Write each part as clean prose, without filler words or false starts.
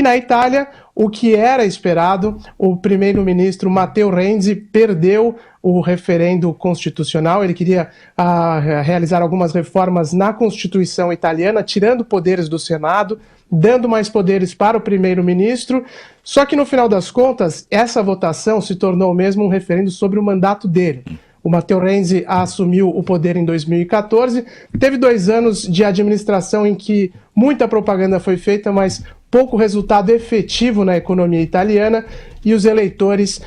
na Itália, o que era esperado, o primeiro-ministro Matteo Renzi perdeu o referendo constitucional. Ele queria realizar algumas reformas na Constituição italiana, tirando poderes do Senado, dando mais poderes para o primeiro-ministro. Só que, no final das contas, essa votação se tornou mesmo um referendo sobre o mandato dele. O Matteo Renzi assumiu o poder em 2014, teve 2 anos de administração em que muita propaganda foi feita, mas pouco resultado efetivo na economia italiana, e os eleitores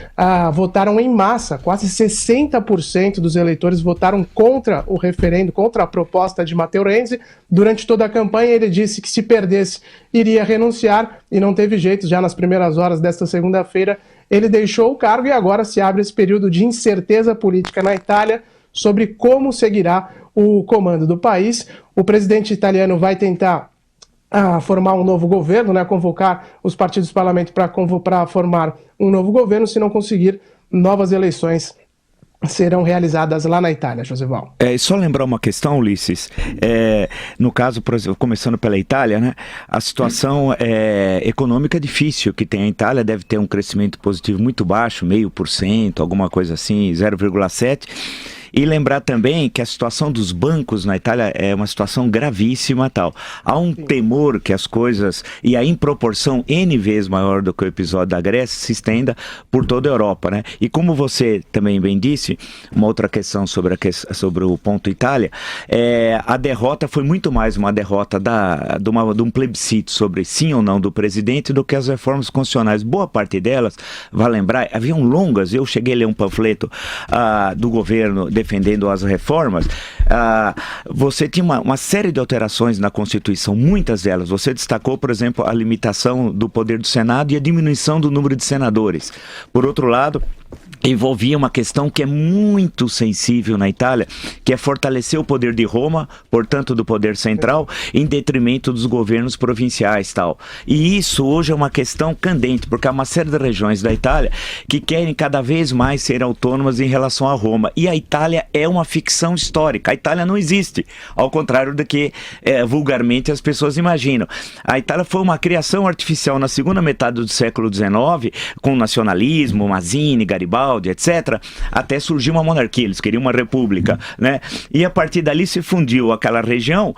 votaram em massa. Quase 60% dos eleitores votaram contra o referendo, contra a proposta de Matteo Renzi. Durante toda a campanha ele disse que se perdesse iria renunciar, e não teve jeito. Já nas primeiras horas desta segunda-feira ele deixou o cargo, e agora se abre esse período de incerteza política na Itália sobre como seguirá o comando do país. O presidente italiano vai tentar formar um novo governo, convocar os partidos do parlamento para formar um novo governo. Se não conseguir, novas eleições serão realizadas lá na Itália, Josival. Só lembrar uma questão, Ulisses. No caso, por exemplo, começando pela Itália, né, a situação econômica é difícil que tem a Itália, deve ter um crescimento positivo muito baixo, 0,5%, alguma coisa assim, 0,7%. E lembrar também que a situação dos bancos na Itália é uma situação gravíssima tal. Há um temor que as coisas, e aí em proporção N vezes maior do que o episódio da Grécia, se estenda por toda a Europa, né? E como você também bem disse, uma outra questão sobre o ponto Itália, a derrota foi muito mais uma derrota de um plebiscito sobre sim ou não do presidente do que as reformas constitucionais. Boa parte delas, vai lembrar, haviam longas, eu cheguei a ler um panfleto do governo defendendo as reformas. Você tinha uma série de alterações na Constituição, muitas delas. Você destacou, por exemplo, a limitação do poder do Senado e a diminuição do número de senadores. Por outro lado, envolvia uma questão que é muito sensível na Itália, que é fortalecer o poder de Roma, portanto do poder central, em detrimento dos governos provinciais tal. E isso hoje é uma questão candente, porque há uma série de regiões da Itália que querem cada vez mais ser autônomas em relação a Roma. E a Itália é uma ficção histórica. A Itália não existe, ao contrário do que vulgarmente as pessoas imaginam. A Itália foi uma criação artificial na segunda metade do século XIX, com nacionalismo, Mazzini, Garibaldi, etc., até surgiu uma monarquia. Eles queriam uma república, né? E a partir dali se fundiu aquela região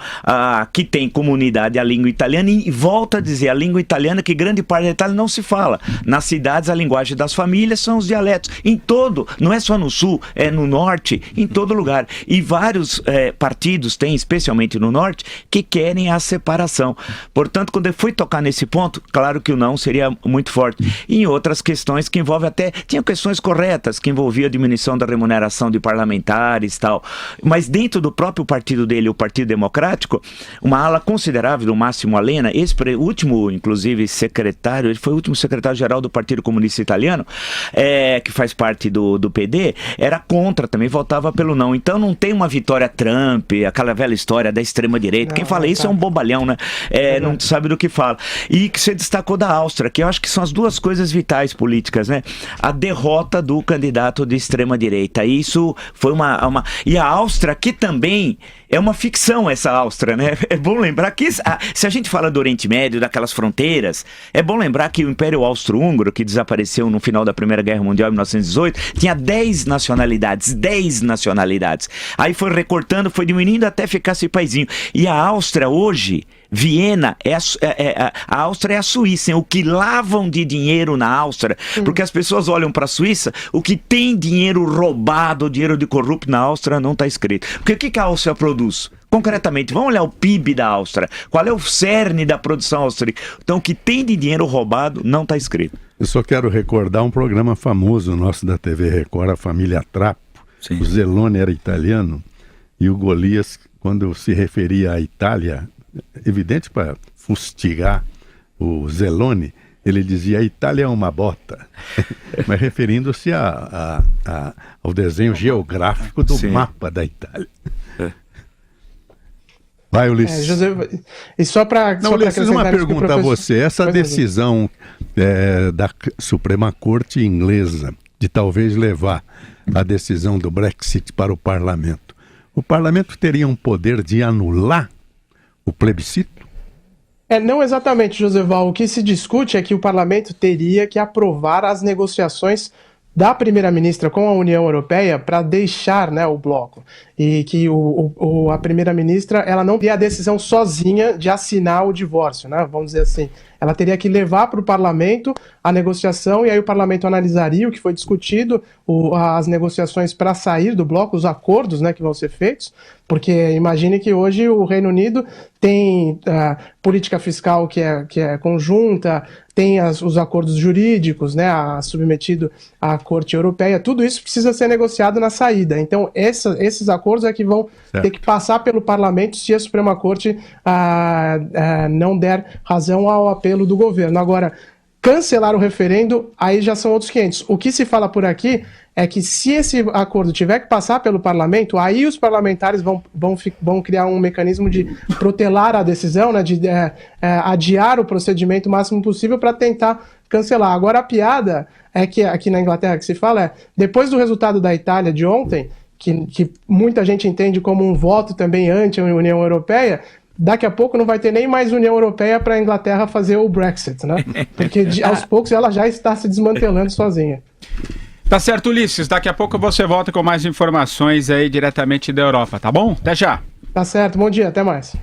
que tem comunidade a língua italiana, e volta a dizer, a língua italiana, que grande parte da Itália não se fala. Nas cidades, a linguagem das famílias são os dialetos. Em todo, não é só no sul, é no norte, em todo lugar. E vários partidos tem, especialmente no norte, que querem a separação. Portanto, quando eu fui tocar nesse ponto, claro que o não seria muito forte. E em outras questões que envolvem tinham questões corretas, que envolviam a diminuição da remuneração de parlamentares e tal. Mas dentro do próprio partido dele, o Partido Democrático, uma ala considerável do Massimo Alena, esse último, inclusive, secretário, ele foi o último secretário-geral do Partido Comunista Italiano, que faz parte do PD, era contra também, votava pelo não. Então não tem uma vitória Trump, aquela velha história da extrema-direita. Quem fala isso é um bobalhão, né? Não sabe do que fala. E que você destacou da Áustria, que eu acho que são as duas coisas vitais políticas, né? A derrota do candidato de extrema-direita. Isso foi E a Áustria, que também é uma ficção, essa Áustria, né? É bom lembrar que, se a gente fala do Oriente Médio, daquelas fronteiras, é bom lembrar que o Império Austro-Húngaro, que desapareceu no final da Primeira Guerra Mundial, em 1918, tinha 10 nacionalidades. 10 nacionalidades. Aí foi recortando, foi diminuindo até ficar esse paizinho. E a Áustria hoje, Viena, a Áustria é a Suíça, hein? O que lavam de dinheiro na Áustria, porque as pessoas olham para a Suíça, o que tem dinheiro roubado, dinheiro de corrupto na Áustria não está escrito. Porque o que a Áustria produz? Concretamente, vamos olhar o PIB da Áustria. Qual é o cerne da produção austríaca? Então, o que tem de dinheiro roubado não está escrito. Eu só quero recordar um programa famoso nosso da TV Record, a Família Trapo. Sim. O Zellone era italiano e o Golias, quando se referia à Itália, evidente para fustigar o Zellone, ele dizia: a Itália é uma bota, mas referindo-se ao desenho geográfico do mapa da Itália. Vai, Ulisses. José, e só para... Não, Ulisses, uma pergunta a você. Essa decisão da Suprema Corte inglesa de talvez levar a decisão do Brexit para o Parlamento teria um poder de anular o plebiscito? Não exatamente, Joseval. O que se discute é que o parlamento teria que aprovar as negociações da primeira-ministra com a União Europeia para deixar, né, o bloco. E que a primeira-ministra ela não teria a decisão sozinha de assinar o divórcio, né, vamos dizer assim. Ela teria que levar para o parlamento a negociação e aí o parlamento analisaria o que foi discutido, as negociações para sair do bloco, os acordos, né, que vão ser feitos, porque imagine que hoje o Reino Unido tem política fiscal que é conjunta, tem os acordos jurídicos, né, submetido à Corte Europeia, tudo isso precisa ser negociado na saída. Então, esses acordos é que vão ter que passar pelo parlamento se a Suprema Corte não der razão ao apelo do governo. Agora, cancelar o referendo, aí já são outros 500. O que se fala por aqui é que se esse acordo tiver que passar pelo parlamento, aí os parlamentares vão criar um mecanismo de protelar a decisão, né, de adiar o procedimento o máximo possível para tentar cancelar. Agora, a piada é que aqui na Inglaterra que se fala depois do resultado da Itália de ontem, que muita gente entende como um voto também anti-União Europeia, daqui a pouco não vai ter nem mais União Europeia para a Inglaterra fazer o Brexit, né? Porque aos poucos ela já está se desmantelando sozinha. Tá certo, Ulisses. Daqui a pouco você volta com mais informações aí diretamente da Europa, tá bom? Até já. Tá certo. Bom dia. Até mais.